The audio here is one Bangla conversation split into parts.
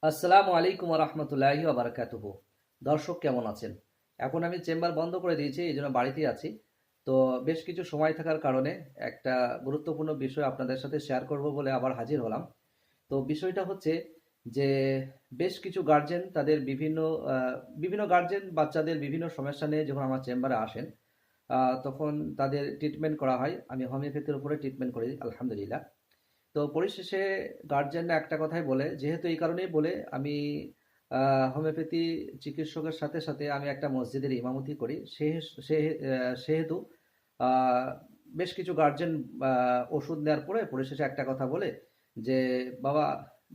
আসসালামু আলাইকুম রহমতুল্লাহি বারাকাতুহু। দর্শক কেমন আছেন? এখন আমি চেম্বার বন্ধ করে দিয়েছি, এই জন্য বাড়িতেই আছি। তো বেশ কিছু সময় থাকার কারণে একটা গুরুত্বপূর্ণ বিষয় আপনাদের সাথে শেয়ার করব বলে আবার হাজির হলাম। তো বিষয়টা হচ্ছে যে বেশ কিছু গার্জেন তাদের বিভিন্ন গার্জেন বাচ্চাদের বিভিন্ন সমস্যা নিয়ে যখন আমার চেম্বারে আসেন, তখন তাদের ট্রিটমেন্ট করা হয়। আমি হোমিওপ্যাথির উপরে ট্রিটমেন্ট করি আলহামদুলিল্লাহ। তো পরিশেষে গার্জেনরা একটা কথাই বলে, যেহেতু এই কারণেই বলে আমি হোমিওপ্যাথি চিকিৎসকের সাথে সাথে আমি একটা মসজিদের ইমামতি করি, সেহেতু আহ, বেশ কিছু গার্জেন ওষুধ নেওয়ার পরে পরিশেষে একটা কথা বলে যে, বাবা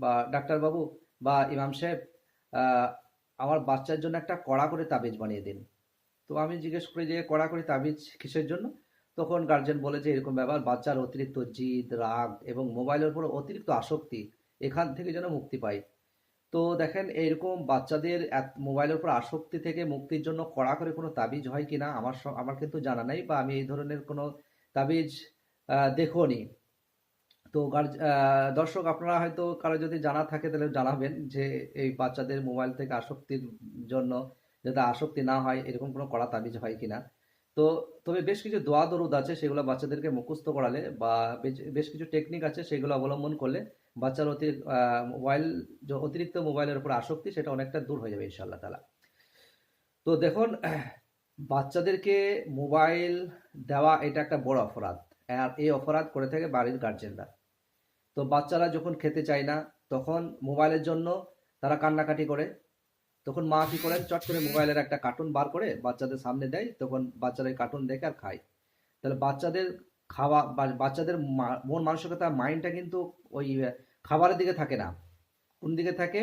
বা ডাক্তার বাবু বা ইমাম সাহেব, আহ, আমার বাচ্চার জন্য একটা কড়া করে তাবিজ বানিয়ে দিন। তো আমি জিজ্ঞেস করি যে কড়া করে তাবিজ কিসের জন্য? তখন গার্জেন বলে যে এরকম ব্যাপার, বাচ্চার অতিরিক্ত জিদ, রাগ এবং মোবাইলের উপর অতিরিক্ত আসক্তি, এখান থেকে যেন মুক্তি পায়। তো দেখেন, এইরকম বাচ্চাদের মোবাইলের উপর আসক্তি থেকে মুক্তির জন্য কড়া করে কোনো তাবিজ হয় কিনা আমার কিন্তু জানা নাই, বা আমি এই ধরনের কোনো তাবিজ দেখিনি। তো দর্শক, আপনারা হয়তো কারো যদি জানা থাকে তাহলে জানাবেন যে এই বাচ্চাদের মোবাইল থেকে আসক্তির জন্য যাতে আসক্তি না হয় এরকম কোনো কড়া তাবিজ হয় কিনা। তো তবে বেশ কিছু দোয়া দরুদ আছে, সেগুলো বাচ্চাদেরকে মুখস্থ করালে বা বেশ কিছু টেকনিক আছে, সেগুলো অবলম্বন করলে বাচ্চার অতিরিক্ত মোবাইলের উপর আসক্তি সেটা অনেকটা দূর হয়ে যাবে ইনশাআল্লাহ তাআলা। তো দেখুন, বাচ্চাদেরকে মোবাইল দেওয়া এটা একটা বড় অপরাধ, আর এই অপরাধ করে থাকে বাড়ির গার্জেনরা। তো বাচ্চারা যখন খেতে চায় না, তখন মোবাইলের জন্য তারা কান্নাকাটি করে। তখন মা কি করেন, চট করে মোবাইলের একটা কার্টুন বার করে বাচ্চাদের সামনে দেয়, তখন বাচ্চারা এই কার্টুন দেখে আর খায়। তাহলে বাচ্চাদের খাওয়া বা বাচ্চাদের মন মানসিকতা, মাইন্ডটা কিন্তু ওই খাবারের দিকে থাকে না। কোন দিকে থাকে?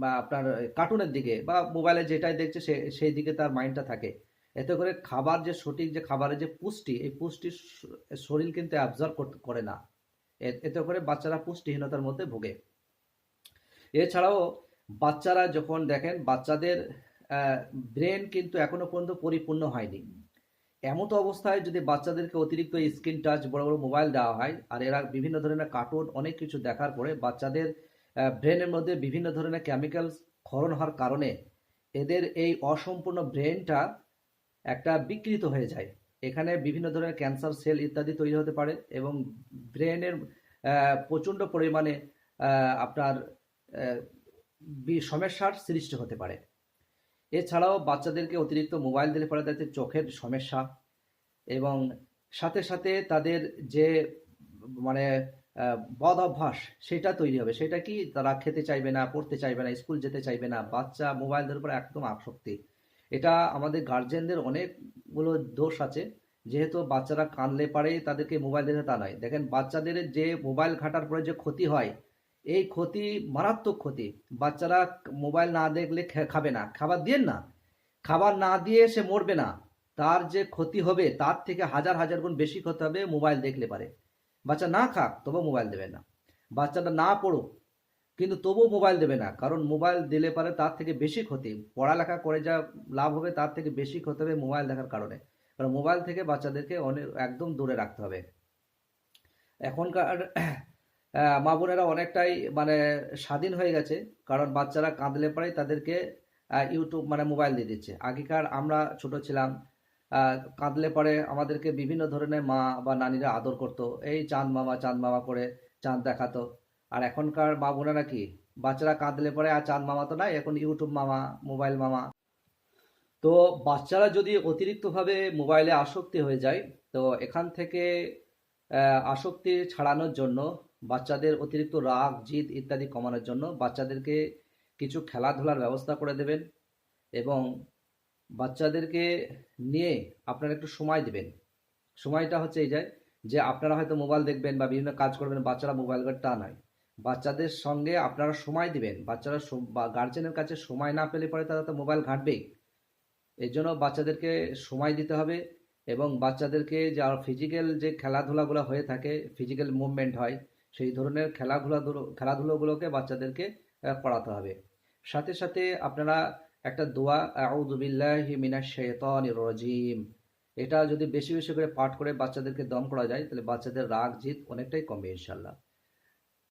বা আপনার কার্টুনের দিকে বা মোবাইলে যেটাই দেখছে সেই দিকে তার মাইন্ডটা থাকে। এতে করে খাবার যে সঠিক যে খাবারের যে পুষ্টি, এই পুষ্টি শরীর কিন্তু অ্যাবজর্ব করে না। এতে করে বাচ্চারা পুষ্টিহীনতার মধ্যে ভোগে। এছাড়াও বাচ্চারা যখন দেখেন, বাচ্চাদের ব্রেন কিন্তু এখনো পর্যন্ত পরিপূর্ণ হয়নি। এমতো অবস্থায় যদি বাচ্চাদেরকে অতিরিক্ত স্ক্রিন টাচ বড় বড় মোবাইল দেওয়া হয়, আর এরা বিভিন্ন ধরনের কার্টুন অনেক কিছু দেখার পরে বাচ্চাদের ব্রেনের মধ্যে বিভিন্ন ধরনের কেমিক্যাল ক্ষরণ হওয়ার কারণে এদের এই অসম্পূর্ণ ব্রেনটা একটা বিকৃত হয়ে যায়। এখানে বিভিন্ন ধরনের ক্যান্সার সেল ইত্যাদি তৈরি হতে পারে এবং ব্রেনের প্রচণ্ড পরিমাণে আপনার সমস্যার সৃষ্টি হতে পারে। এছাড়াও বাচ্চাদেরকে অতিরিক্ত মোবাইল দিলে পরে তাদের চোখের সমস্যা, এবং সাথে সাথে তাদের যে মানে বদ অভ্যাস সেটা তৈরি হবে। সেটা কি? তারা খেতে চাইবে না, পড়তে চাইবে না, স্কুল যেতে চাইবে না, বাচ্চা মোবাইলের উপর একদম আসক্তি। এটা আমাদের গার্জেনদের অনেকগুলো দোষ আছে। যেহেতু বাচ্চারা কানলে পারেই তাদেরকে মোবাইল দিতে তা নয়। দেখেন, বাচ্চাদের যে মোবাইল ঘাটার পরে যে ক্ষতি হয়, এই ক্ষতি মারাত্মক ক্ষতি। বাচ্চারা মোবাইল না দেখলে খাবে না, খাবার দিয়েন না, খাবার না দিয়ে সে মরবে না, তার যে ক্ষতি হবে তার থেকে হাজার হাজার গুণ বেশি ক্ষতি হবে মোবাইল দেখলে পারে। বাচ্চা না খাক তবু মোবাইল দেবে না, বাচ্চাটা না পড়ুক কিন্তু তবুও মোবাইল দেবে না, কারণ মোবাইল দিলে পারে তার থেকে বেশি ক্ষতি। পড়ালেখা করে যা লাভ হবে তার থেকে বেশি ক্ষতি হবে মোবাইল দেখার কারণে। কারণ মোবাইল থেকে বাচ্চাদেরকে অনেক একদম দূরে রাখতে হবে। এখনকার মা বোনেরা অনেকটাই স্বাধীন হয়ে গেছে, কারণ বাচ্চারা কাঁদলে পরেই তাদেরকে ইউটিউব মোবাইল দিয়ে দিচ্ছে। আগেকার আমরা ছোট ছিলাম, কাঁদলে পরে আমাদেরকে বিভিন্ন ধরনের মা বা নানিরা আদর করতো, এই চাঁদ মামা করে চাঁদ দেখাতো। আর এখনকার মা বোনেরা কি, বাচ্চারা কাঁদলে পরে আর চাঁদ মামা তো নাই, এখন ইউটিউব মামা, মোবাইল মামা। তো বাচ্চারা যদি অতিরিক্তভাবে মোবাইলে আসক্তি হয়ে যায়, তো এখান থেকে আসক্তি ছাড়ানোর জন্য, বাচ্চাদের অতিরিক্ত রাগ, জিদ ইত্যাদি কমানোর জন্য বাচ্চাদেরকে কিছু খেলাধুলার ব্যবস্থা করে দেবেন, এবং বাচ্চাদেরকে নিয়ে আপনারা একটু সময় দিবেন। সময়টা হচ্ছে এই যে আপনারা হয়তো মোবাইল দেখবেন বা বিভিন্ন কাজ করবেন, বাচ্চারা মোবাইল ঘাটবে তা নয়। বাচ্চাদের সঙ্গে আপনারা সময় দিবেন। বাচ্চারা গার্জেনের কাছে সময় না পেলে পরে তারা তো মোবাইল ঘাঁটবেই। এই জন্য বাচ্চাদেরকে সময় দিতে হবে, এবং বাচ্চাদেরকে যা ফিজিক্যাল যে খেলাধুলাগুলো হয়ে থাকে, ফিজিক্যাল মুভমেন্ট হয়, সেই ধরনের খেলাধুলোগুলোকে বাচ্চাদেরকে করাতে হবে। সাথে সাথে আপনারা একটা দোয়া, আউযু বিল্লাহি মিনাশ শাইতানির রাজিম, এটা যদি বেশি বেশি করে পাঠ করে বাচ্চাদেরকে দম করা যায়, তাহলে বাচ্চাদের রাগ জিদ অনেকটাই কমবে ইনশাল্লাহ।